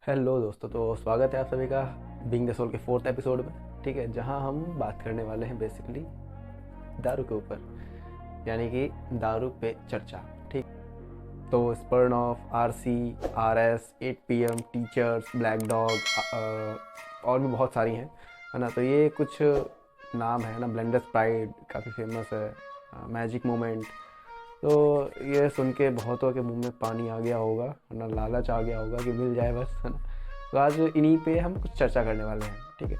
Hello दोस्तों, तो स्वागत है आप सभी का बीइंग द सोल के 4th एपिसोड में। ठीक है, जहां हम बात करने वाले हैं बेसिकली दारू के ऊपर, यानी कि दारू पे चर्चा। ठीक, तो स्पर्न ऑफ, RC, RS, 8 PM, Teacher's, Black Dog और भी बहुत सारी हैं, है ना। तो ये कुछ नाम है ना। ब्लेंडर्स प्राइड काफ़ी फेमस है, मैजिक मोमेंट। तो ये सुन के बहुतों के मुंह में पानी आ गया होगा, है ना, लालच आ गया होगा कि मिल जाए बस, है ना। तो आज इन्हीं पे हम कुछ चर्चा करने वाले हैं। ठीक है,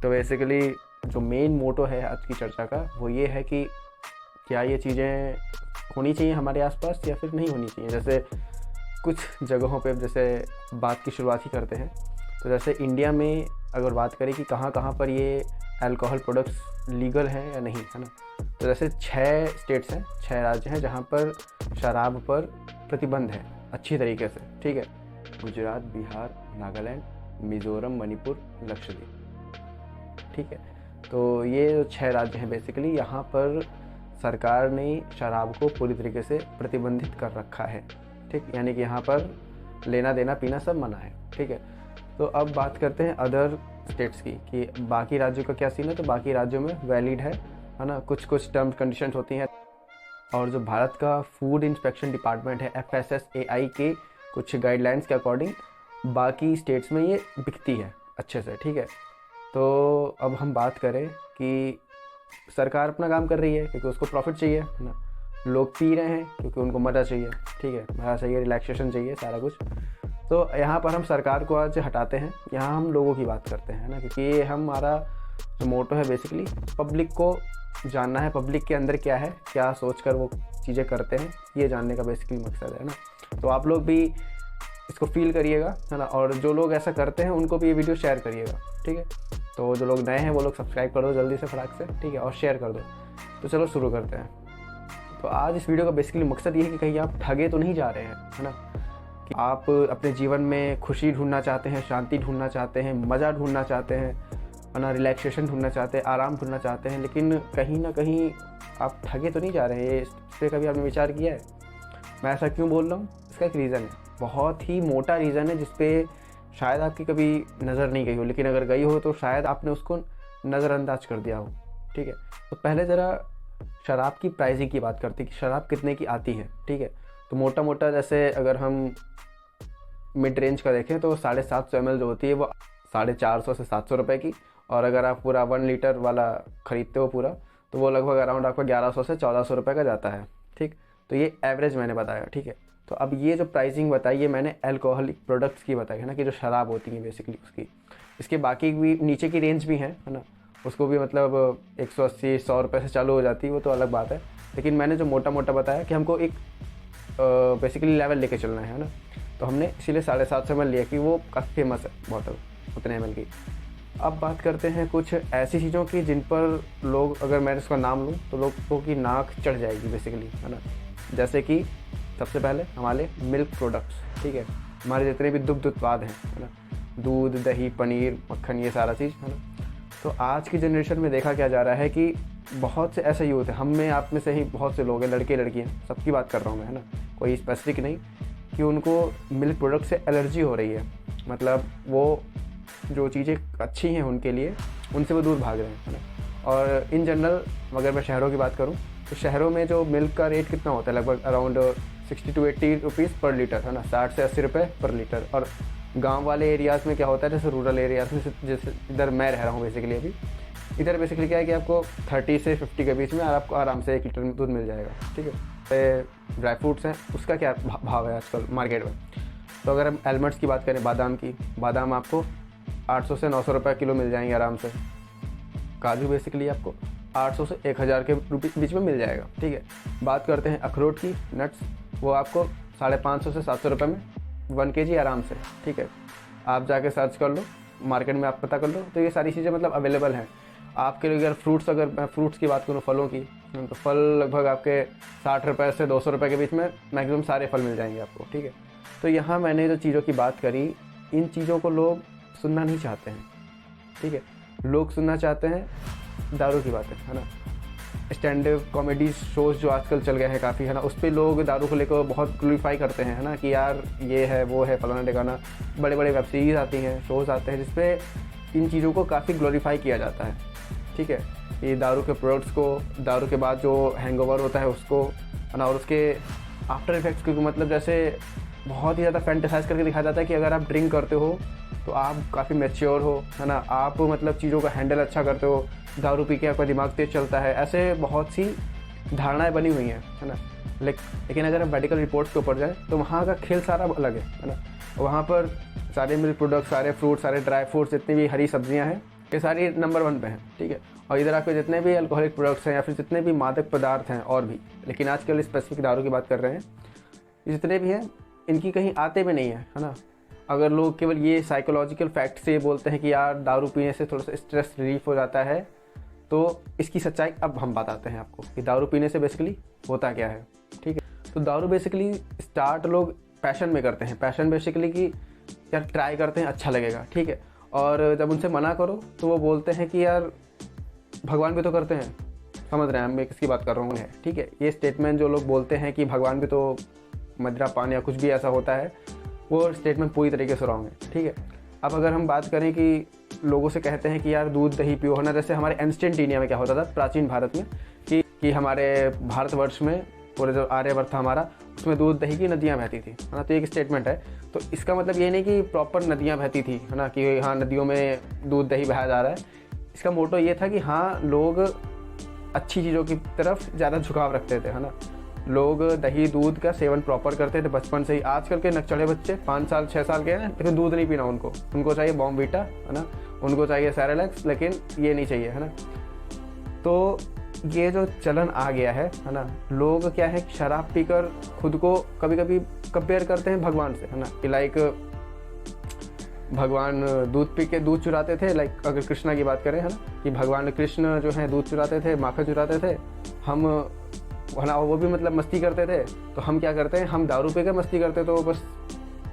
तो बेसिकली जो मेन मोटो है आज की चर्चा का वो ये है कि क्या ये चीज़ें होनी चाहिए हमारे आसपास या फिर नहीं होनी चाहिए। जैसे कुछ जगहों पे जैसे बात की शुरुआत ही करते हैं, तो जैसे इंडिया में अगर बात करें कि कहाँ कहाँ पर ये अल्कोहल प्रोडक्ट्स लीगल हैं या नहीं, है ना। तो जैसे 6 स्टेट्स हैं, 6 राज्य हैं जहाँ पर शराब पर प्रतिबंध है अच्छी तरीके से। ठीक है, गुजरात, बिहार, नागालैंड, मिज़ोरम, मणिपुर, लक्षद्वीप। ठीक है, तो ये जो 6 राज्य हैं बेसिकली, यहाँ पर सरकार ने शराब को पूरी तरीके से प्रतिबंधित कर रखा है। ठीक, यानी कि यहाँ पर लेना देना पीना सब मना है। ठीक है, तो अब बात करते हैं अदर स्टेट्स की कि बाकी राज्यों का क्या सीन है। तो बाकी राज्यों में वैलिड है ना। कुछ कुछ टर्म्स कंडीशंस होती हैं, और जो भारत का फूड इंस्पेक्शन डिपार्टमेंट है FSSAI के कुछ गाइडलाइंस के अकॉर्डिंग बाकी स्टेट्स में ये बिकती है अच्छे से। ठीक है, तो अब हम बात करें कि सरकार अपना काम कर रही है क्योंकि उसको प्रॉफिट चाहिए, है ना। लोग पी रहे हैं क्योंकि उनको मज़ा चाहिए। ठीक है, मज़ा चाहिए, रिलैक्सेशन चाहिए, सारा कुछ। तो यहाँ पर हम सरकार को आज हटाते हैं, यहाँ हम लोगों की बात करते हैं ना, क्योंकि ये हमारा जो मोटो है बेसिकली पब्लिक को जानना है, पब्लिक के अंदर क्या है, क्या सोचकर वो चीज़ें करते हैं, ये जानने का बेसिकली मकसद है ना। तो आप लोग भी इसको फील करिएगा, है ना, और जो लोग ऐसा करते हैं उनको भी ये वीडियो शेयर करिएगा। ठीक है, तो जो लोग नए हैं वो लोग सब्सक्राइब कर दो जल्दी से फटाक से, ठीक है, और शेयर कर दो। तो चलो शुरू करते हैं। तो आज इस वीडियो का बेसिकली मकसद ये है कि कहीं आप ठगे तो नहीं जा रहे हैं, है ना। कि आप अपने जीवन में खुशी ढूंढना चाहते हैं, शांति ढूंढना चाहते हैं, मज़ा ढूंढना चाहते हैं, है ना, रिलैक्सेशन ढूंढना चाहते हैं, आराम ढूंढना चाहते हैं, लेकिन कहीं ना कहीं आप ठगे तो नहीं जा रहे हैं। इस पर कभी आपने विचार किया है? मैं ऐसा क्यों बोल रहा हूँ, इसका एक रीज़न है, बहुत ही मोटा रीज़न है, जिसपे शायद आपकी कभी नज़र नहीं गई हो, लेकिन अगर गई हो तो शायद आपने उसको नज़रअंदाज कर दिया हो। ठीक है, तो पहले ज़रा शराब की प्राइसिंग की बात करते हैं कि शराब कितने की आती है। ठीक है, तो मोटा मोटा जैसे अगर हम मिड रेंज का देखें तो 750 ml जो होती है वो 450 से 700 रुपये की, और अगर आप पूरा 1 लीटर वाला ख़रीदते हो पूरा, तो वो लगभग अराउंड आपका 1100 से 1400 रुपये का जाता है। ठीक, तो ये एवरेज मैंने बताया। ठीक है, तो अब ये जो प्राइसिंग बताई है मैंने अल्कोहलिक प्रोडक्ट्स की बताई है ना, कि जो शराब होती है बेसिकली उसकी। इसके बाकी भी नीचे की रेंज भी है ना, उसको भी मतलब 180-100 रुपये से चालू हो जाती है, वो तो अलग बात है। लेकिन मैंने जो मोटा मोटा बताया कि हमको एक बेसिकली लेवल लेके चलना है ना, तो हमने इसीलिए 750 ml लिया कि वो काफ़ी फेमस है बॉटल उतने ml की। अब बात करते हैं कुछ ऐसी चीज़ों की जिन पर लोग, अगर मैं इसका नाम लूँ तो लोगों की नाक चढ़ जाएगी बेसिकली, है ना। जैसे कि सबसे पहले हमारे मिल्क प्रोडक्ट्स। ठीक है, हमारे जितने भी दुग्ध उत्पाद हैं, है ना, दूध, दही, पनीर, मक्खन, ये सारा चीज़, है ना। तो आज की जनरेशन में देखा क्या जा रहा है कि बहुत से ऐसे यूथ हैं, हम में, आप में से ही बहुत से लोग हैं, लड़के लड़कियाँ, सबकी बात कर रहा हूँ मैं, है ना, कोई स्पेसिफिक नहीं, कि उनको मिल्क प्रोडक्ट से एलर्जी हो रही है। मतलब वो जो चीज़ें अच्छी हैं उनके लिए, उनसे वो दूर भाग रहे हैं, है ना। और इन जनरल अगर मैं शहरों की बात करूँ तो शहरों में जो मिल्क का रेट कितना होता है, लगभग अराउंड 60 to 80 रुपीज़ पर लीटर, है ना, 60 से 80 रुपये पर लीटर। और गांव वाले एरियाज़ में क्या होता है, जैसे रूरल एरियाज़ में, जैसे इधर मैं रह रहा हूँ बेसिकली अभी, इधर बेसिकली क्या है कि आपको 30 से 50 के बीच में आपको आराम से 1 लीटर दूध मिल जाएगा। ठीक है, ड्राई फ्रूट्स हैं, उसका क्या भाव है आजकल मार्केट में। तो अगर हम आलमंड्स की बात करें, बादाम की, बादाम आपको 800 से 900 रुपये किलो मिल जाएंगे आराम से। काजू बेसिकली आपको 800 से 1000 के बीच में मिल जाएगा। ठीक है, बात करते हैं अखरोट की, नट्स, वो आपको 550 से 700 रुपये में 1 kg आराम से। ठीक है, आप जाके सर्च कर लो, मार्केट में आप पता कर लो, तो ये सारी चीज़ें मतलब अवेलेबल हैं आपके लिए। अगर फ्रूट्स, अगर मैं फ्रूट्स की बात करूँ, फलों की, तो फल लगभग आपके 60 रुपये से 200 रुपये के बीच में मैक्सिमम सारे फल मिल जाएंगे आपको। ठीक है, तो यहाँ मैंने जो चीज़ों की बात करी, इन चीज़ों को लोग सुनना नहीं चाहते हैं। ठीक है, लोग सुनना चाहते हैं दारू की बातें, है ना। स्टैंड अप कॉमेडी शोज़ जो आजकल चल गए हैं काफ़ी, है ना, उस पर लोग दारू को लेकर बहुत ग्लोरीफाई करते हैं, है ना, कि यार ये है वो है फलाना ठिकाना। बड़े बड़े वेब सीरीज़ आती हैं, शोज़ आते हैं जिसपे इन चीज़ों को काफ़ी ग्लोरीफाई किया जाता है। ठीक है, ये दारू के प्रोडक्ट्स को, दारू के बाद जो हैंगओवर होता है उसको, है ना, और उसके आफ्टर इफेक्ट्स को, मतलब जैसे बहुत ही ज़्यादा फैंटेसाइज करके दिखाया जाता है कि अगर आप ड्रिंक करते हो तो आप काफ़ी मैच्योर हो, है ना, आप मतलब चीज़ों का हैंडल अच्छा करते हो, दारू पी के आपका दिमाग तेज चलता है। ऐसे बहुत सी धारणाएं बनी हुई हैं, है ना। लेकिन अगर हम मेडिकल रिपोर्ट्स के ऊपर जाएँ तो वहाँ का खेल सारा अलग है ना। वहाँ पर सारे मिल्क प्रोडक्ट, सारे फ्रूट, सारे ड्राई फ्रूट्स, जितनी भी हरी सब्जियाँ हैं, ये सारी नंबर 1 पे हैं। ठीक है, और इधर आपके जितने भी अल्कोहलिक प्रोडक्ट्स हैं या फिर जितने भी मादक पदार्थ हैं और भी, लेकिन आजकल स्पेसिफिक दारू की बात कर रहे हैं, जितने भी हैं इनकी कहीं आते भी नहीं है ना। अगर लोग केवल ये साइकोलॉजिकल फैक्ट से बोलते हैं कि यार दारू पीने से थोड़ा सा स्ट्रेस रिलीफ हो जाता है, तो इसकी सच्चाई अब हम बताते हैं आपको कि दारू पीने से बेसिकली होता क्या है। ठीक है, तो दारू बेसिकली स्टार्ट लोग पैशन में करते हैं। पैशन बेसिकली कि यार ट्राई करते हैं, अच्छा लगेगा। ठीक है, और जब उनसे मना करो तो वो बोलते हैं कि यार भगवान भी तो करते हैं। समझ रहे हैं मैं किसकी बात कर रहा हूँ? ठीक है, ये स्टेटमेंट जो लोग बोलते हैं कि भगवान भी तो मदिरा पान या कुछ भी ऐसा होता है, वो स्टेटमेंट पूरी तरीके से रॉन्ग है। ठीक है, अब अगर हम बात करें कि लोगों से कहते हैं कि यार दूध दही पियो, है ना, जैसे हमारे एंशिएंट इंडिया में क्या होता था प्राचीन भारत में कि हमारे भारतवर्ष में पूरे जो आर्यवर्त था हमारा, उसमें दूध दही की नदियाँ बहती थी, है ना। तो एक स्टेटमेंट है, तो इसका मतलब ये नहीं कि प्रॉपर नदियाँ बहती थी, है ना, कि हाँ नदियों में दूध दही बहाया जा रहा है। इसका मोटो ये था कि हाँ लोग अच्छी चीज़ों की तरफ ज़्यादा झुकाव रखते थे, है ना। लोग दही दूध का सेवन प्रॉपर करते थे बचपन से ही। आजकल के नकचढ़े बच्चे 5 साल 6 साल के हैं लेकिन दूध नहीं पीना उनको चाहिए बॉर्नवीटा, है ना, उनको चाहिए सेरेलैक्स, लेकिन ये नहीं चाहिए, है ना। तो ये जो चलन आ गया है ना, लोग क्या है शराब पीकर खुद को कभी कभी कंपेयर करते हैं भगवान से, है ना, कि लाइक भगवान दूध पी के दूध चुराते थे। लाइक अगर कृष्णा की बात करें, है ना, कि भगवान कृष्ण जो है दूध चुराते थे, माखन चुराते थे, हम, है ना, वो भी मतलब मस्ती करते थे। तो हम क्या करते हैं, हम दारू पी कर मस्ती करते, तो बस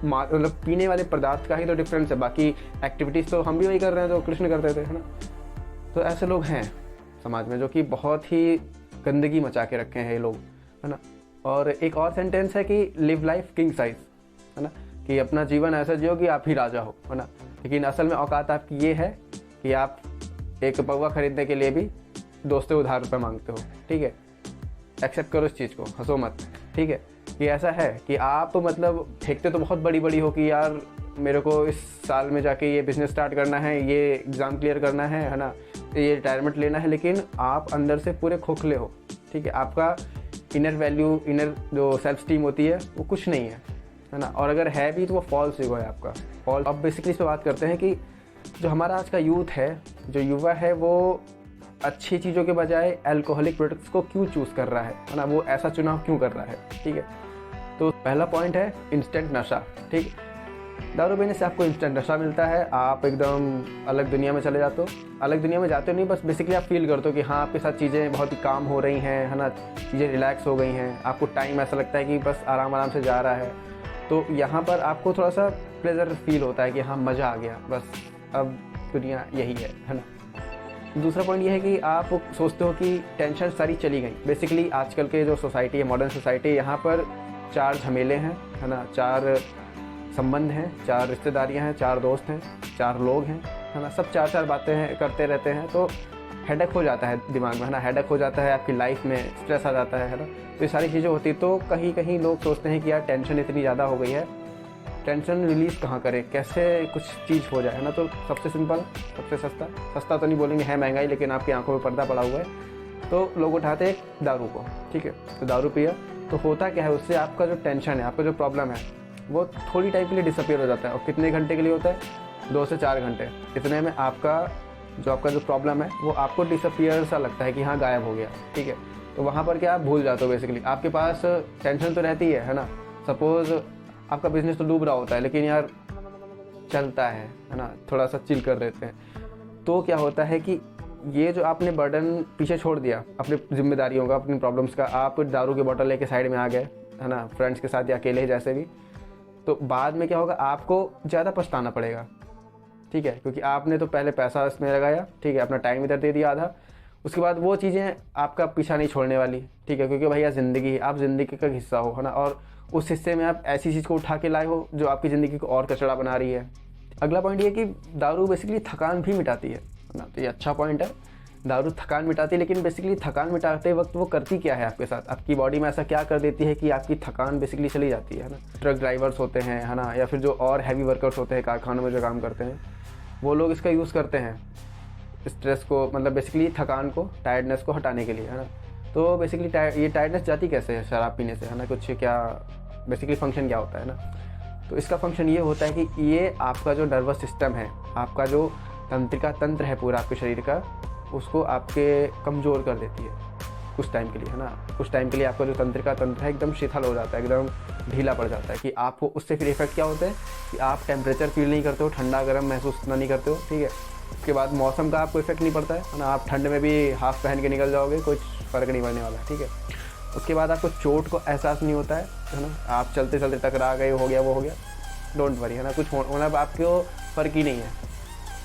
मतलब पीने वाले पदार्थ का ही तो डिफरेंस है, बाकी एक्टिविटीज़ तो हम भी वही कर रहे हैं जो कृष्ण करते थे, है ना। तो ऐसे लोग हैं समाज में जो कि बहुत ही गंदगी मचा के रखे हैं ये लोग, है ना। और एक और सेंटेंस है कि लिव लाइफ किंग साइज, है ना, कि अपना जीवन ऐसा जियो कि आप ही राजा हो, है ना। लेकिन असल में औकात आपकी ये है कि आप एक पौवा खरीदने के लिए भी दोस्तों उधार रुपये मांगते हो। ठीक है, एक्सेप्ट करो इस चीज़ को, हंसो मत। ठीक है, कि ऐसा है कि आप मतलब फेंकते तो बहुत बड़ी बड़ी हो कि यार मेरे को इस साल में जाके ये बिज़नेस स्टार्ट करना है, ये एग्ज़ाम क्लियर करना है ना, ये रिटायरमेंट लेना है, लेकिन आप अंदर से पूरे खोखले हो। ठीक है, आपका इनर वैल्यू, इनर जो सेल्फ स्टीम होती है वो कुछ नहीं है ना। और अगर है भी तो वो फॉल्स ईगो है आपका, फॉल्स। अब बेसिकली इस पर बात करते हैं कि जो हमारा आज का यूथ है, जो युवा है, वो अच्छी चीज़ों के बजाय अल्कोहलिक प्रोडक्ट्स को क्यों चूज़ कर रहा है ना, वो ऐसा चुनाव क्यों कर रहा है। ठीक है, तो पहला पॉइंट है इंस्टेंट नशा। ठीक है, दारू पीने से आपको इंस्टेंट नशा मिलता है, आप एकदम अलग दुनिया में चले जाते हो। अलग दुनिया में जाते हो नहीं, बस बेसिकली आप फील करते हो कि हाँ आपके साथ चीज़ें बहुत ही काम हो रही हैं, है ना, चीज़ें रिलैक्स हो गई हैं, आपको टाइम ऐसा लगता है कि बस आराम आराम से जा रहा है। तो यहाँ पर आपको थोड़ा सा प्लेजर फील होता है कि हाँ मज़ा आ गया, बस अब दुनिया यही है ना। दूसरा पॉइंट ये है कि आप सोचते हो कि टेंशन सारी चली गई। बेसिकली आजकल के जो सोसाइटी है, मॉडर्न सोसाइटी, यहाँ पर 4 झमेले हैं, है ना, 4 संबंध हैं, 4 रिश्तेदारियाँ हैं, 4 दोस्त हैं, 4 लोग हैं, है ना, सब 4 बातें हैं करते रहते हैं। तो हेडेक हो जाता है दिमाग में, है ना, हेडेक हो जाता है आपकी लाइफ में, स्ट्रेस आ जाता है ना। तो ये सारी चीज़ें होती, तो कहीं कहीं लोग सोचते हैं कि यार टेंशन इतनी ज़्यादा हो गई है, टेंशन रिलीज़ कहाँ करें, कैसे कुछ चीज़ हो जाए, है ना। तो सबसे सिंपल, सबसे सस्ता तो नहीं बोलेंगे, है महंगाई, लेकिन आपकी आंखों में पर्दा पड़ा हुआ है, तो लोग उठाते हैं दारू को। ठीक है, तो दारू पिया तो होता क्या है, उससे आपका जो टेंशन है, आपका जो प्रॉब्लम है, वो थोड़ी टाइम के लिए डिसअपियर हो जाता है। और कितने घंटे के लिए होता है? 2 से 4 घंटे। इतने में आपका जो प्रॉब्लम है वो आपको डिसअपियर सा लगता है कि हाँ गायब हो गया। ठीक है, तो वहाँ पर क्या आप भूल जाते हो। बेसिकली आपके पास टेंशन तो रहती है ना। सपोज़ आपका बिजनेस तो डूब रहा होता है, लेकिन यार चलता है ना, थोड़ा सा चिल कर देते हैं। तो क्या होता है कि ये जो आपने बर्डन पीछे छोड़ दिया, अपनी जिम्मेदारियों का, अपनी प्रॉब्लम्स का, आप दारू की बोतल लेके साइड में आ गए, है ना, फ्रेंड्स के साथ या अकेले ही जैसे भी, तो बाद में क्या होगा, आपको ज़्यादा पछताना पड़ेगा। ठीक है, क्योंकि आपने तो पहले पैसा इसमें लगाया, ठीक है, अपना टाइम इधर दे दिया आधा, उसके बाद वो चीज़ें आपका पीछा नहीं छोड़ने वाली, ठीक है, क्योंकि भैया ज़िंदगी है, आप ज़िंदगी का हिस्सा हो, है ना, और उस हिस्से में आप ऐसी चीज़ को उठा के लाए हो जो आपकी ज़िंदगी को और कचड़ा बना रही है। अगला पॉइंट ये कि दारू बेसिकली थकान भी मिटाती है ना, तो ये अच्छा पॉइंट है। दारू थकान मिटाती है, लेकिन बेसिकली थकान मिटाते वक्त वो करती क्या है आपके साथ, आपकी बॉडी में ऐसा क्या कर देती है कि आपकी थकान बेसिकली चली जाती है ना। ट्रक ड्राइवर्स होते हैं, है ना, या फिर जो और हैवी वर्कर्स होते हैं कारखानों में जो काम करते हैं, वो लोग इसका यूज़ करते हैं स्ट्रेस को, मतलब बेसिकली थकान को, टायर्डनेस को हटाने के लिए, है ना। तो बेसिकली ये टायर्डनेस जाती कैसे है शराब पीने से, है ना, कुछ क्या बेसिकली फंक्शन क्या होता है ना। तो इसका फंक्शन ये होता है कि ये आपका जो नर्वस सिस्टम है, आपका जो तंत्रिका तंत्र है पूरा आपके शरीर का, उसको आपके कमज़ोर कर देती है कुछ टाइम के लिए, है ना। कुछ टाइम के लिए आपका जो तंत्रिका तंत्र है एकदम शिथिल हो जाता है, एकदम ढीला पड़ जाता है, कि आपको उससे फिर इफेक्ट क्या होता है कि आप टेम्परेचर फील नहीं करते हो, ठंडा गर्म महसूस इतना नहीं करते हो, ठीक है। उसके बाद मौसम का आपको इफेक्ट नहीं पड़ता है ना, आप ठंड में भी हाफ पहन के निकल जाओगे, कुछ फ़र्क नहीं पड़ने वाला, ठीक है। उसके बाद आपको चोट को एहसास नहीं होता है ना, आप चलते चलते टकरा गए, हो गया वो हो गया, डोंट वरी, है ना, कुछ होना आपको फ़र्क ही नहीं है।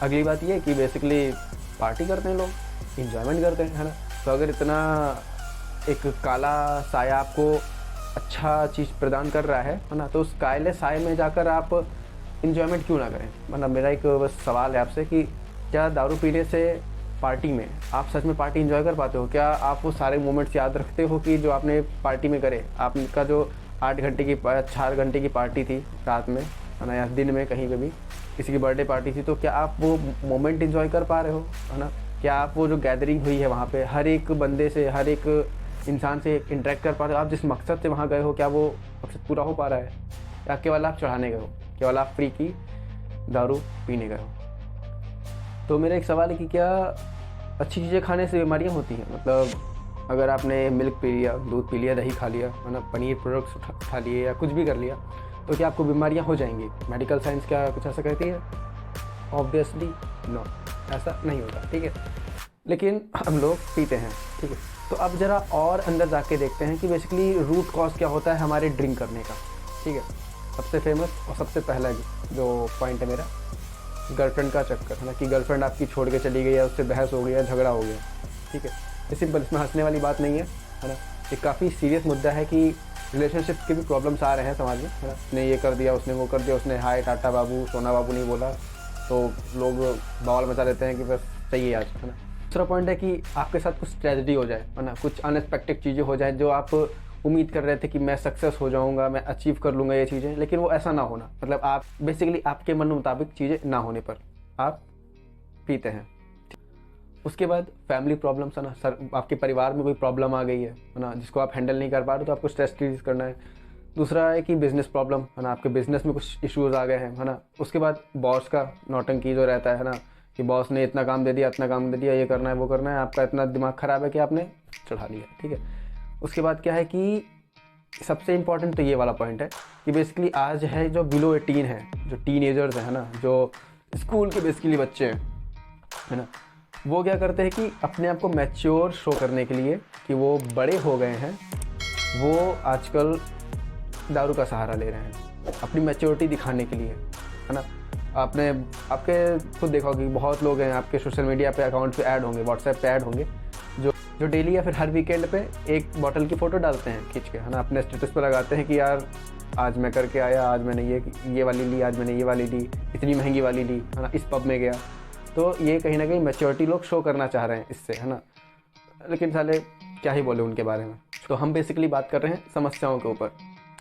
अगली बात ये कि बेसिकली पार्टी करते हैं लोग, इंजॉयमेंट करते हैं, है ना। तो अगर इतना एक काला साया आपको अच्छा चीज़ प्रदान कर रहा है ना, तो उस काले साए में जाकर आप इंजॉयमेंट क्यों ना करें। मतलब मेरा एक बस सवाल है आपसे कि क्या दारू पीने से पार्टी में आप सच में पार्टी इंजॉय कर पाते हो? क्या आप वो सारे मोमेंट्स याद रखते हो कि जो आपने पार्टी में करे? आपका जो 4 घंटे की पार्टी थी रात में, है ना, या दिन में कहीं पे भी किसी की बर्थडे पार्टी थी, तो क्या आप वो मोमेंट इंजॉय कर पा रहे हो, है ना? क्या आप वो जो गैदरिंग हुई है वहाँ पे हर एक बंदे से, हर एक इंसान से इंटरेक्ट कर पा रहे हो? आप जिस मकसद से वहाँ गए हो, क्या वो मकसद पूरा हो पा रहा है, या केवल आप चढ़ाने गए हो, केवल आप फ्री की दारू पीने गए हो? तो मेरा एक सवाल है कि क्या अच्छी चीज़ें खाने से बीमारियाँ होती हैं? मतलब अगर आपने मिल्क पी लिया, दूध पी लिया, दही खा लिया, है ना, पनीर प्रोडक्ट्स खा लिए, या कुछ भी कर लिया, तो क्या आपको बीमारियाँ हो जाएंगी? मेडिकल साइंस क्या कुछ ऐसा कहती है? ऑब्वियसली नो, ऐसा नहीं होता, ठीक है। लेकिन हम लोग पीते हैं, ठीक है। तो अब ज़रा और अंदर जाके देखते हैं कि बेसिकली रूट कॉज क्या होता है हमारे ड्रिंक करने का, ठीक है। सबसे फेमस और सबसे पहला जो पॉइंट है मेरा, गर्लफ्रेंड का चक्कर, है ना, कि गर्लफ्रेंड आपकी छोड़ के चली गई है, उससे बहस हो गई है, झगड़ा हो गया, ठीक है। ये सिंपल, इसमें हंसने वाली बात नहीं है ना। ये काफ़ी सीरियस मुद्दा है कि रिलेशनशिप के भी प्रॉब्लम्स आ रहे हैं समाज में, है ना। उसने ये कर दिया, उसने वो कर दिया, उसने हाय टाटा बाबू सोना बाबू नहीं बोला, तो लोग बवाल मचा देते हैं कि बस सही है आज, है ना। दूसरा पॉइंट है कि आपके साथ कुछ ट्रेजेडी हो जाए, है ना, कुछ अनएक्सपेक्टेड चीज़ें हो जाए जो आप उम्मीद कर रहे थे कि मैं सक्सेस हो जाऊंगा, मैं अचीव कर लूँगा ये चीज़ें, लेकिन वो ऐसा ना होना, मतलब आप बेसिकली आपके मन मुताबिक चीज़ें ना होने पर आप पीते हैं। उसके बाद फैमिली प्रॉब्लम्स, है ना, सर आपके परिवार में कोई प्रॉब्लम आ गई है ना, जिसको आप हैंडल नहीं कर पा रहे, तो आपको स्ट्रेस रिलीज करना है। दूसरा है कि बिज़नेस प्रॉब्लम, है ना, आपके बिज़नेस में कुछ इश्यूज़ आ गए हैं, है ना। उसके बाद बॉस का नौटंकी जो रहता है ना, कि बॉस ने इतना काम दे दिया, इतना काम दे दिया, ये करना है वो करना है, आपका इतना दिमाग ख़राब है कि आपने चढ़ा लिया, ठीक है। उसके बाद क्या है कि सबसे इम्पॉर्टेंट तो ये वाला पॉइंट है कि बेसिकली आज है जो बिलो 18 है, जो टीनेजर्स हैं, है ना, जो स्कूल के बेसिकली बच्चे हैं, है ना, वो क्या करते हैं कि अपने आप को मैच्योर शो करने के लिए कि वो बड़े हो गए हैं, वो आजकल दारू का सहारा ले रहे हैं अपनी मैच्योरिटी दिखाने के लिए, है ना। आपके खुद देखो कि बहुत लोग हैं आपके सोशल मीडिया पे अकाउंट पे ऐड होंगे, व्हाट्सएप पे ऐड होंगे, जो डेली या फिर हर वीकेंड पे एक बॉटल की फ़ोटो डालते हैं खींच के, है ना, अपने स्टेटस पर लगाते हैं कि यार आज मैं करके आया, आज मैंने ये वाली ली, आज मैंने ये वाली ली, इतनी महंगी वाली ली, है ना, इस पब में गया। तो ये कहीं ना कहीं मैच्योरिटी लोग शो करना चाह रहे हैं इससे, है ना। लेकिन साले क्या ही बोले उनके बारे में। तो हम बेसिकली बात कर रहे हैं समस्याओं के ऊपर,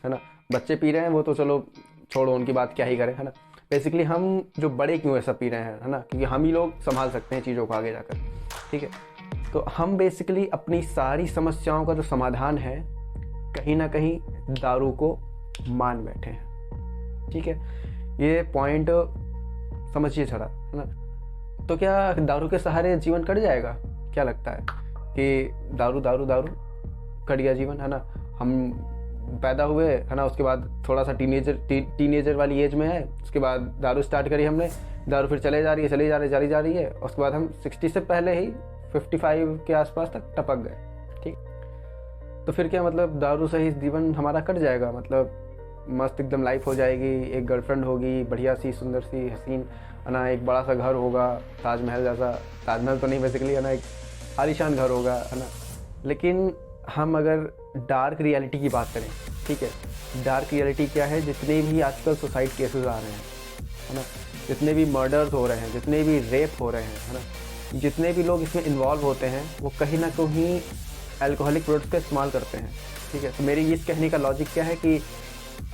है ना। बच्चे पी रहे हैं वो तो चलो छोड़ो, उनकी बात क्या ही करें, है ना। बेसिकली हम जो बड़े क्यों ऐसा पी रहे हैं, है ना, क्योंकि हम ही लोग संभाल सकते हैं चीज़ों को आगे जाकर, ठीक है। तो हम बेसिकली अपनी सारी समस्याओं का जो समाधान है कहीं ना कहीं दारू को मान बैठे हैं, ठीक है। ये पॉइंट समझिए थोड़ा, है ना। तो क्या दारू के सहारे जीवन कट जाएगा? क्या लगता है कि दारू दारू दारू कट गया जीवन, है ना। हम पैदा हुए, है ना, उसके बाद थोड़ा सा टीनेजर वाली एज में है, उसके बाद दारू स्टार्ट करी हमने, दारू फिर चली जा रही है, उसके बाद हम 60 से पहले ही 55 के आसपास तक टपक गए, ठीक। तो फिर क्या मतलब दारू से ही जीवन हमारा कट जाएगा? मतलब मस्त एकदम लाइफ हो जाएगी, एक गर्लफ्रेंड होगी बढ़िया सी, सुंदर सी, हसीन, है ना, एक बड़ा सा घर होगा ताजमहल जैसा, ताजमहल तो नहीं बेसिकली, है ना, एक आलीशान घर होगा, है ना। लेकिन हम अगर डार्क रियलिटी की बात करें, ठीक है, डार्क रियलिटी क्या है, जितने भी आजकल सुसाइड केसेस आ रहे हैं, है ना, जितने भी मर्डर्स हो रहे हैं, जितने भी रेप हो रहे हैं, है ना, जितने भी लोग इसमें इन्वॉल्व होते हैं वो कहीं ना कहीं अल्कोहलिक प्रोडक्ट्स का इस्तेमाल करते हैं, ठीक है। तो मेरी इस कहने का लॉजिक क्या है कि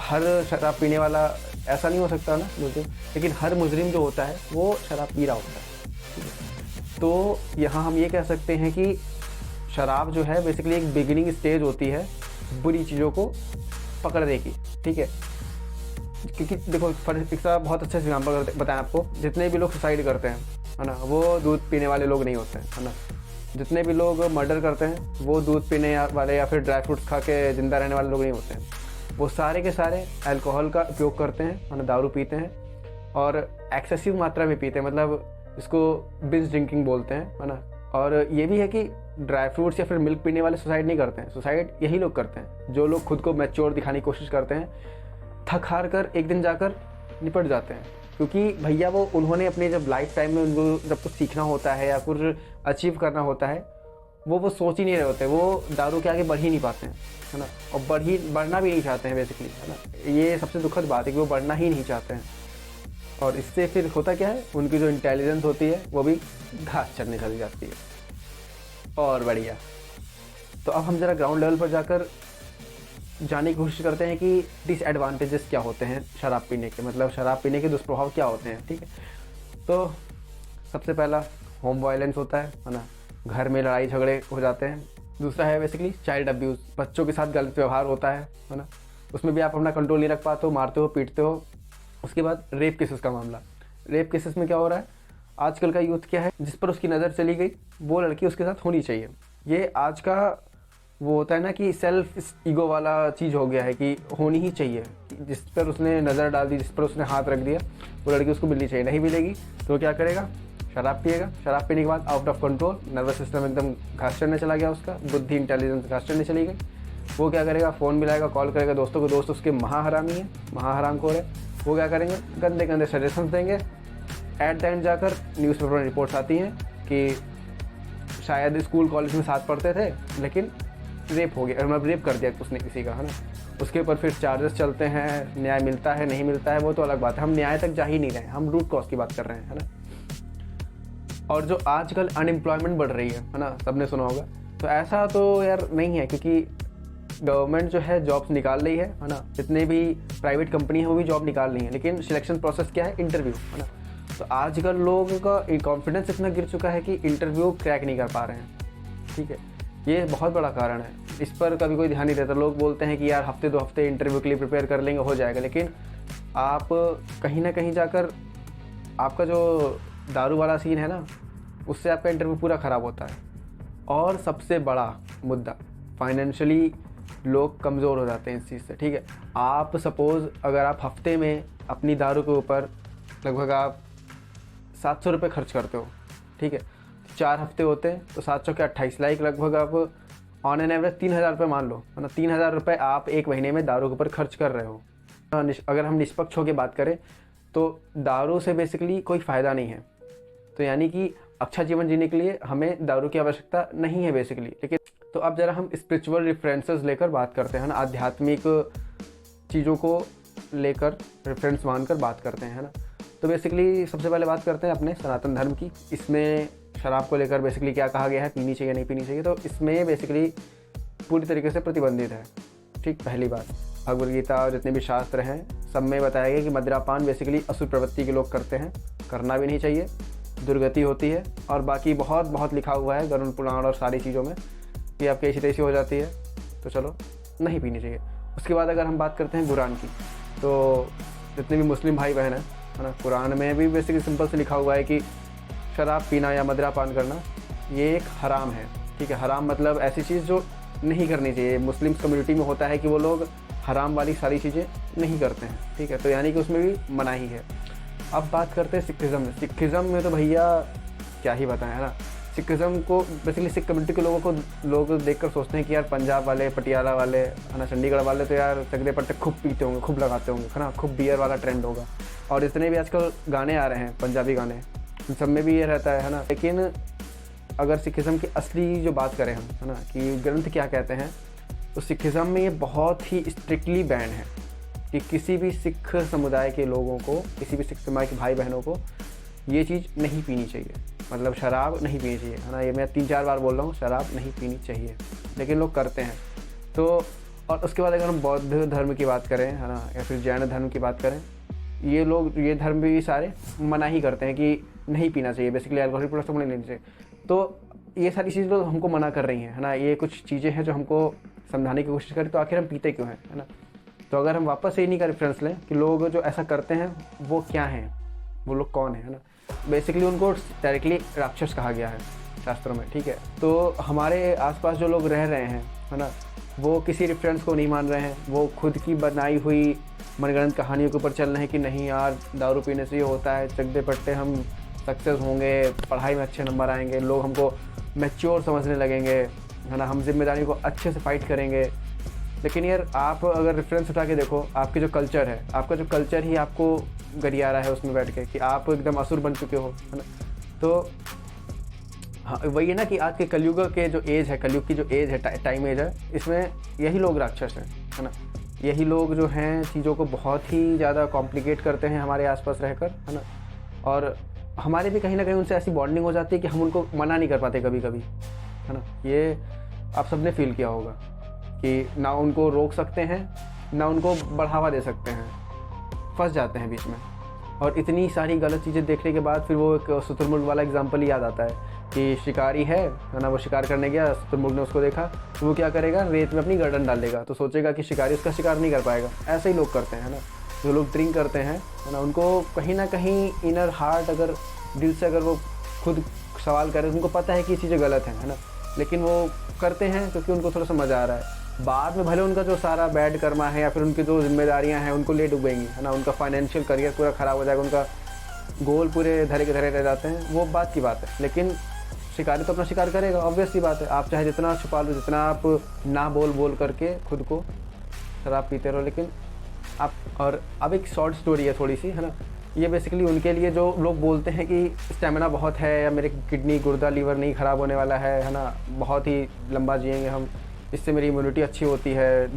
हर शराब पीने वाला ऐसा नहीं हो सकता ना मुजरिम, लेकिन हर मुजरिम जो होता है वो शराब पी रहा होता है, ठीक है। तो यहाँ हम ये कह सकते हैं कि शराब जो है बेसिकली एक बिगिनिंग स्टेज होती है बुरी चीज़ों को पकड़ने की, ठीक है। क्योंकि देखो इसका बहुत अच्छा एग्जाम्पल बताएं आपको, जितने भी लोग सुसाइड करते हैं, है ना, वो दूध पीने वाले लोग नहीं होते हैं, है ना। जितने भी लोग मर्डर करते हैं वो दूध पीने वाले या फिर ड्राई फ्रूट्स खा के ज़िंदा रहने वाले लोग नहीं होते हैं। वो सारे के सारे अल्कोहल का उपयोग करते हैं, है ना, दारू पीते हैं और एक्सेसिव मात्रा में पीते हैं, मतलब इसको बिंज ड्रिंकिंग बोलते हैं, है ना। और ये भी है कि ड्राई फ्रूट्स या फिर मिल्क पीने वाले सुसाइड नहीं करते हैं, सुसाइड यही लोग करते हैं जो लोग खुद को मैच्योर दिखाने की कोशिश करते हैं, थक हार कर एक दिन जाकर निपट जाते हैं। क्योंकि भैया वो उन्होंने अपने जब लाइफ टाइम में उनको जब कुछ सीखना होता है या कुछ अचीव करना होता है वो सोच ही नहीं रहे होते, वो दारू के आगे बढ़ ही नहीं पाते हैं, है ना, और बढ़ना भी नहीं चाहते हैं बेसिकली, है ना। ये सबसे दुखद बात है कि वो बढ़ना ही नहीं चाहते हैं, और इससे फिर होता क्या है, उनकी जो इंटेलिजेंस होती है वो भी घास चढ़ने चली जाती है। और बढ़िया, तो अब हम ज़रा ग्राउंड लेवल पर जाकर जानने की कोशिश करते हैं कि डिसएडवांटेजेस क्या होते हैं शराब पीने के, मतलब शराब पीने के दुष्प्रभाव क्या होते हैं, ठीक है। तो सबसे पहला होम वायलेंस होता है ना, घर में लड़ाई झगड़े हो जाते हैं। दूसरा है बेसिकली चाइल्ड अब्यूज़, बच्चों के साथ गलत व्यवहार होता है ना, उसमें भी आप अपना कंट्रोल नहीं रख पाते हो, मारते हो, पीटते हो। उसके बाद रेप केसेस का मामला, रेप केसेस में क्या हो रहा है, आजकल का यूथ क्या है, जिस पर उसकी नज़र चली गई वो लड़की उसके साथ होनी चाहिए। ये आज का वो होता है ना कि सेल्फ ईगो वाला चीज़ हो गया है कि होनी ही चाहिए, जिस पर उसने नज़र डाल दी, जिस पर उसने हाथ रख दिया वो लड़की उसको मिलनी चाहिए। नहीं मिलेगी तो क्या करेगा, शराब पिएगा। शराब पीने के बाद out of control, nervous system एकदम घास चढ़ने चला गया, उसका बुद्धि इंटेलिजेंस घास चढ़ने चली गई। वो क्या करेगा, फ़ोन मिलाएगा, कॉल करेगा दोस्तों को, दोस्त उसके महाहरामी है, महाहरामखोर है। वो क्या करेंगे, गंदे गंदे सजेशंस देंगे। एट द एंड जाकर न्यूज़पेपर में रिपोर्ट्स आती हैं कि शायद स्कूल कॉलेज में साथ पढ़ते थे लेकिन रेप हो गया, मतलब रेप कर दिया उसने किसी का, है ना। उसके ऊपर फिर चार्जेस चलते हैं, न्याय मिलता है नहीं मिलता है वो तो अलग बात है, हम न्याय तक जा ही नहीं रहे हैं, हम रूट कॉज की बात कर रहे हैं, है ना। और जो आजकल अनएम्प्लॉयमेंट बढ़ रही है ना, सबने सुना होगा, तो ऐसा तो यार नहीं है, क्योंकि गवर्नमेंट जो है जॉब्स निकाल रही है ना, जितने भी प्राइवेट कंपनी है वो भी जॉब निकाल रही है, लेकिन सिलेक्शन प्रोसेस क्या है, इंटरव्यू, है ना। तो आजकल लोगों का कॉन्फिडेंस इतना गिर चुका है कि इंटरव्यू क्रैक नहीं कर पा रहे हैं, ठीक है। ये बहुत बड़ा कारण है, इस पर कभी कोई ध्यान नहीं देता। लोग बोलते हैं कि यार हफ्ते 2 हफ्ते इंटरव्यू के लिए प्रिपेयर कर लेंगे, हो जाएगा, लेकिन आप कहीं ना कहीं जाकर आपका जो दारू वाला सीन है ना, उससे आपका इंटरव्यू पूरा ख़राब होता है। और सबसे बड़ा मुद्दा, फाइनेंशियली लोग कमज़ोर हो जाते हैं इस चीज़ से, ठीक है। आप सपोज़ अगर आप हफ्ते में अपनी दारू के ऊपर लगभग आप 700 रुपये खर्च करते हो, ठीक है, 4 हफ्ते होते हैं तो 700 के 28 लाख, लगभग आप ऑन एन एवरेज 3000 रुपये मान लो, है ना। 3000 रुपये आप एक महीने में दारू के ऊपर खर्च कर रहे हो। अगर हम निष्पक्ष होकर बात करें तो दारू से बेसिकली कोई फ़ायदा नहीं है, तो यानी कि अच्छा जीवन जीने के लिए हमें दारू की आवश्यकता नहीं है बेसिकली। लेकिन तो अब ज़रा हम स्पिरिचुअल रेफरेंसेस लेकर बात करते हैं ना, आध्यात्मिक चीज़ों को लेकर रेफरेंस मानकर बात करते हैं, है ना। तो बेसिकली सबसे पहले बात करते हैं अपने सनातन धर्म की। इसमें शराब को लेकर बेसिकली क्या कहा गया है, पीनी चाहिए नहीं पीनी चाहिए, तो इसमें बेसिकली पूरी तरीके से प्रतिबंधित है, ठीक। पहली बात, भगवद गीता और जितने भी शास्त्र हैं सब में बताया गया कि मदिरापान बेसिकली असुर प्रवृत्ति के लोग करते हैं, करना भी नहीं चाहिए, दुर्गति होती है। और बाकी बहुत बहुत लिखा हुआ है गरुड़ पुराण और सारी चीज़ों में कि आपकी ऐसी तैसी हो जाती है, तो चलो नहीं पीनी चाहिए। उसके बाद अगर हम बात करते हैं कुरान की, तो जितने भी मुस्लिम भाई बहन हैं, है ना, कुरान में भी बेसिकली सिंपल से लिखा हुआ है कि शराब पीना या मदिरा पान करना ये एक हराम है, ठीक है। हराम मतलब ऐसी चीज़ जो नहीं करनी चाहिए। मुस्लिम कम्युनिटी में होता है कि वो लोग हराम वाली सारी चीज़ें नहीं करते हैं, ठीक है, तो यानी कि उसमें भी मनाही है। अब बात करते हैं सिखिज़म में। सिखिज़म में तो भैया क्या ही बताएं, है ना। सिखिज़म को बेसिकली सिख कम्युनिटी के लोगों को लोग देखकर सोचते हैं कि यार पंजाब वाले, पटियाला वाले, है ना, चंडीगढ़ वाले तो यार चकदे पट्टे खूब पीते होंगे, खूब लगाते होंगे, है ना, खूब बियर वाला ट्रेंड होगा। और जितने भी आजकल गाने आ रहे हैं पंजाबी गाने, उन सब में भी ये रहता है ना। लेकिन अगर सिखिज़्म की असली जो बात करें हम, है ना, कि ग्रंथ क्या कहते हैं, तो सिखिज़्म में ये बहुत ही स्ट्रिक्टली बैन है कि किसी भी सिख समुदाय के लोगों को, किसी भी सिख समुदाय के भाई बहनों को ये चीज़ नहीं पीनी चाहिए। मतलब शराब नहीं पीनी चाहिए, है ना। ये मैं 3-4 बार बोल रहा हूँ, शराब नहीं पीनी चाहिए, लेकिन लोग करते हैं। तो और उसके बाद अगर हम बौद्ध धर्म की बात करें, है ना, या फिर जैन धर्म की बात करें, ये लोग, ये धर्म भी सारे मना ही करते हैं कि नहीं पीना चाहिए, बेसिकली अल्कोहल प्रोडक्ट्स को नहीं लेनी चाहिए। तो ये सारी चीज़ें लोग हमको मना कर रही हैं, है ना। ये कुछ चीज़ें हैं जो हमको समझाने की कोशिश करें, तो आखिर हम पीते क्यों हैं, है ना। तो अगर हम वापस से इन्हीं का रेफरेंस लें कि लोग जो ऐसा करते हैं वो क्या हैं, वो लोग कौन है ना। बेसिकली उनको डायरेक्टली राक्षस कहा गया है शास्त्रों में, ठीक है। तो हमारे आसपास जो लोग रह रहे हैं, है ना, वो किसी रेफरेंस को नहीं मान रहे हैं, वो खुद की बनाई हुई मनगढ़ंत कहानियों के ऊपर चल रहे हैं कि नहीं यार, दारू पीने से ये होता है, चकदे पट्टे हम सक्सेस होंगे, पढ़ाई में अच्छे नंबर आएंगे, लोग हमको मैच्योर समझने लगेंगे, है ना, हम जिम्मेदारी को अच्छे से फाइट करेंगे। लेकिन यार आप अगर रेफरेंस उठा के देखो, आपके जो कल्चर है, आपका जो कल्चर ही आपको गरिया रहा है उसमें बैठ के कि आप एकदम असुर बन चुके हो, है ना। तो हाँ, वही है ना कि आज के कलयुग के जो एज है, कलयुग की जो एज है, टाइम एज है, इसमें यही लोग राक्षस हैं, है ना। यही लोग जो हैं चीज़ों को बहुत ही ज़्यादा कॉम्प्लिकेट करते हैं हमारे आसपास रहकर, है ना। और हमारे भी कहीं ना कहीं उनसे ऐसी बॉन्डिंग हो जाती है कि हम उनको मना नहीं कर पाते कभी कभी, है ना। ये आप सबने फील किया होगा कि ना उनको रोक सकते हैं, ना उनको बढ़ावा दे सकते हैं, फंस जाते हैं बीच में। और इतनी सारी गलत चीज़ें देखने के बाद फिर वो एक शुतुरमुर्ग वाला एग्जांपल ही याद आता है कि शिकारी है ना, वो शिकार करने गया, शुतुरमुर्ग ने उसको देखा, तो वो क्या करेगा, रेत में अपनी गर्दन डाल देगा, तो सोचेगा कि शिकारी उसका शिकार नहीं कर पाएगा। ऐसे ही लोग करते हैं, है ना। जो लोग ड्रिंक करते हैं, है ना, उनको कहीं ना कहीं इनर हार्ट, अगर दिल से अगर वो खुद सवाल करें, उनको पता है कि ये चीज़ें गलत हैं, है ना, लेकिन वो करते हैं क्योंकि उनको थोड़ा सा मज़ा आ रहा है। बाद में भले उनका जो सारा बैड कर्मा है या फिर उनकी जो जिम्मेदारियां हैं उनको ले डूबेंगी, है ना, उनका फाइनेंशियल करियर पूरा ख़राब हो जाएगा, उनका गोल पूरे धरे के धरे रह जाते हैं, वो बात की बात है। लेकिन शिकारी तो अपना शिकार करेगा, ऑब्वियस सी बात है। आप चाहे जितना छुपा लो, जितना आप ना बोल करके खुद को शराब पीते रहो, लेकिन आप। और अब एक शॉर्ट स्टोरी है थोड़ी सी, है ना। ये बेसिकली उनके लिए जो लोग बोलते हैं कि स्टेमिना बहुत है, या मेरे किडनी, गुर्दा, लीवर नहीं ख़राब होने वाला है ना, बहुत ही लंबा जिएंगे हम, इससे मेरी इम्यूनिटी अच्छी होती है,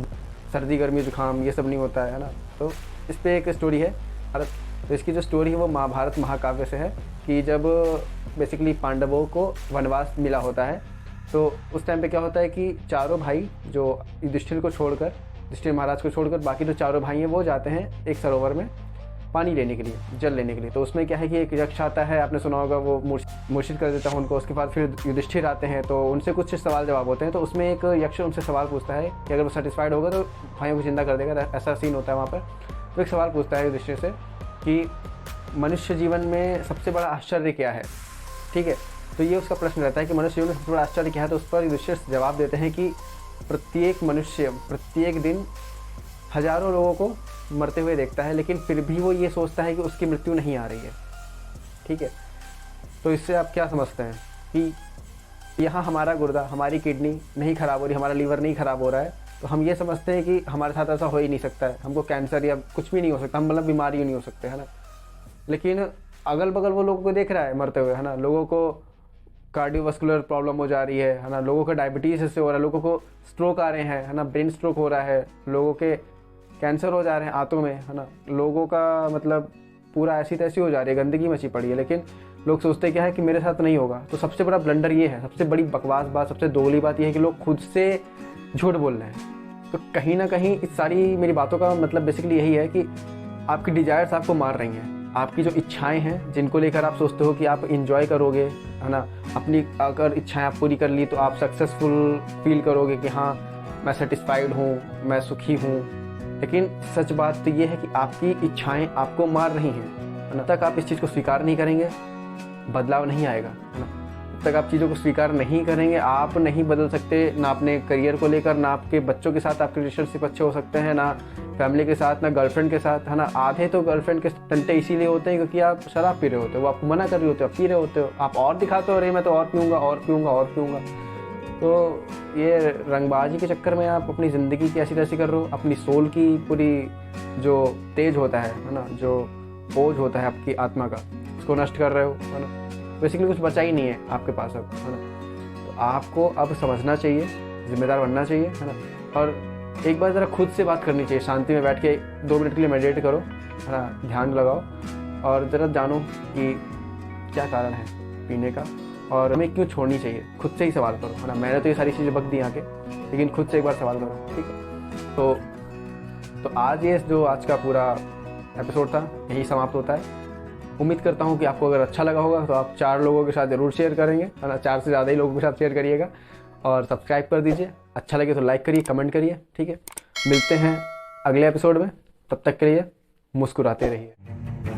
सर्दी गर्मी जुकाम ये सब नहीं होता है ना। तो इस पर एक स्टोरी है भारत। तो इसकी जो स्टोरी है वो महाभारत महाकाव्य से है कि जब बेसिकली पांडवों को वनवास मिला होता है, तो उस टाइम पे क्या होता है कि चारों भाई जो युधिष्ठिर को छोड़कर, युधिष्ठिर महाराज को छोड़कर बाकी जो चारों भाई हैं वो जाते हैं एक सरोवर में पानी लेने के लिए, जल लेने के लिए। तो उसमें क्या है कि एक यक्ष आता है, आपने सुना होगा, वो मूर्छित कर देता है उनको। उसके बाद फिर युधिष्ठिर आते हैं, तो उनसे कुछ सवाल जवाब होते हैं। तो उसमें एक यक्ष उनसे सवाल पूछता है कि अगर वो सेटिस्फाइड होगा तो भाइयों को जिंदा कर देगा, ऐसा सीन होता है वहाँ पर। तो एक सवाल पूछता है युधिष्ठिर से कि मनुष्य जीवन में सबसे बड़ा आश्चर्य क्या है, ठीक है। तो ये उसका प्रश्न रहता है कि मनुष्य जीवन में सबसे बड़ा आश्चर्य क्या है। तो उस पर युधिष्ठिर जवाब देते हैं कि प्रत्येक मनुष्य प्रत्येक दिन हजारों लोगों को मरते हुए देखता है, लेकिन फिर भी वो ये सोचता है कि उसकी मृत्यु नहीं आ रही है, ठीक है। तो इससे आप क्या समझते हैं कि यहाँ हमारा गुर्दा, हमारी किडनी नहीं ख़राब हो रही, हमारा लीवर नहीं ख़राब हो रहा है, तो हम ये समझते हैं कि हमारे साथ ऐसा हो ही नहीं सकता है, हमको कैंसर या कुछ भी नहीं हो सकता, हम मतलब बीमारी ही नहीं हो सकते, है ना। लेकिन अगल बगल वो लोगों को देख रहा है मरते हुए, है ना। लोगों को कार्डियोवास्कुलर प्रॉब्लम हो जा रही है ना, लोगों का डायबिटीज़ इससे हो रहा है, लोगों को स्ट्रोक आ रहे हैं, है ना, ब्रेन स्ट्रोक हो रहा है, लोगों के कैंसर हो जा रहे हैं आंतों में, है ना। लोगों का मतलब पूरा ऐसी तैसी हो जा रही है, गंदगी मची पड़ी है, लेकिन लोग सोचते क्या है कि मेरे साथ नहीं होगा। तो सबसे बड़ा ब्लंडर ये है, सबसे बड़ी बकवास बात, सबसे दोगली बात ये है कि लोग खुद से झूठ बोल रहे हैं। तो कहीं ना कहीं इस सारी मेरी बातों का मतलब बेसिकली यही है कि आपकी डिजायर्स आपको मार रही हैं। आपकी जो इच्छाएं हैं, जिनको लेकर आप सोचते हो कि आप इंजॉय करोगे, है ना, अपनी अगर इच्छाएं आप पूरी कर ली तो आप सक्सेसफुल फील करोगे कि हाँ मैं सेटिस्फाइड हूँ, मैं सुखी हूँ। लेकिन सच बात तो ये है कि आपकी इच्छाएं आपको मार रही हैं, है ना। तक आप इस चीज़ को स्वीकार नहीं करेंगे, बदलाव नहीं आएगा, है ना। जब तक आप चीज़ों को स्वीकार नहीं करेंगे, आप नहीं बदल सकते, ना अपने करियर को लेकर, ना आपके बच्चों के साथ आपके रिलेशनशिप अच्छे हो सकते हैं, ना फैमिली के साथ, ना गर्लफ्रेंड के साथ, है ना। आधे तो गर्लफ्रेंड के टंटे इसीलिए होते हैं क्योंकि आप शराब पी रहे होते हो, वो आपको मना कर रही होते हो, आप पी रहे होते हो, आप और दिखाते हो रहे मैं तो और पीऊँगा और पीऊँगा और पीऊँगा। तो ये रंगबाजी के चक्कर में आप अपनी ज़िंदगी की ऐसी तैसी कर रहे हो, अपनी सोल की पूरी जो तेज होता है ना, जो ओज होता है आपकी आत्मा का, उसको नष्ट कर रहे हो, है ना। बेसिकली कुछ बचा ही नहीं है आपके पास अब, है ना। तो आपको अब समझना चाहिए, जिम्मेदार बनना चाहिए, है ना। और एक बार ज़रा खुद से बात करनी चाहिए, शांति में बैठ के 2 मिनट के लिए मेडिटेट करो, है ना, ध्यान लगाओ और ज़रा जानो कि क्या कारण है पीने का और हमें क्यों छोड़नी चाहिए। खुद से ही सवाल करो, है ना। मैंने तो ये सारी चीज़ें बक दी आके, लेकिन खुद से एक बार सवाल करो, ठीक है। तो आज का पूरा एपिसोड था, यही समाप्त होता है। उम्मीद करता हूँ कि आपको अगर अच्छा लगा होगा तो आप 4 लोगों के साथ ज़रूर शेयर करेंगे, है ना। 4 से ज़्यादा ही लोगों के साथ शेयर करिएगा और सब्सक्राइब कर दीजिए। अच्छा लगे तो लाइक करिए, कमेंट करिए, ठीक है। मिलते हैं अगले एपिसोड में, तब तक के लिए मुस्कुराते रहिए।